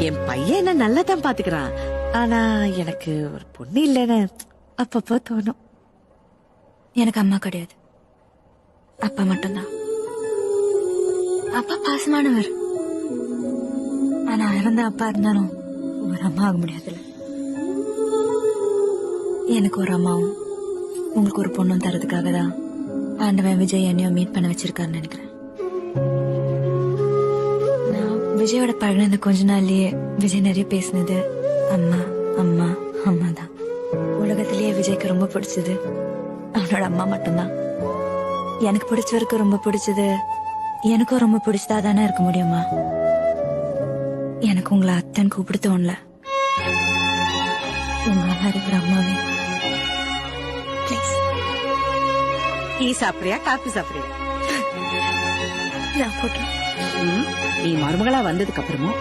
என் பையன் என்ன நல்லா தான் பாத்துக்கிறான். ஆனா எனக்கு ஒரு பொண்ணு இல்லைன்னு அப்பப்போ தோணும். எனக்கு அம்மா கிடையாது, அப்பா மட்டும்தான். அப்பா பாசமானவர், ஆனா இறந்த அப்பா இருந்தாலும் ஒரு அம்மா ஆக முடியாதுல்ல. எனக்கு ஒரு அம்மாவும் உங்களுக்கு ஒரு பொண்ணும் தரதுக்காக தான் ஆண்டவன் விஜய் என்னையும் மீட் பண்ண வச்சிருக்காருன்னு நினைக்கிறேன். நான் விஜயோட பழகின இந்த கொஞ்ச நாள்லயே விஜய் நிறைய பேசினது அம்மா அம்மா அம்மா தான். உலகத்திலேயே விஜய்க்கு ரொம்ப பிடிச்சது அவனோட அம்மா மட்டும்தான். எனக்கு பிடிச்சவருக்கு ரொம்ப பிடிச்சது எனக்கும் ரொம்ப பிடிச்சதா தானே இருக்க முடியுமா? எனக்கு உங்களை அத்தன் கூப்பிடு தோணல. உங்களால இருக்கிற அம்மாவே ப்ளீஸ். டீ சாப்பிடுறியா காபி சாப்பிடுறியா? நான் போட்டேன். நீ மருமகளா வந்ததுக்கு அப்புறமும்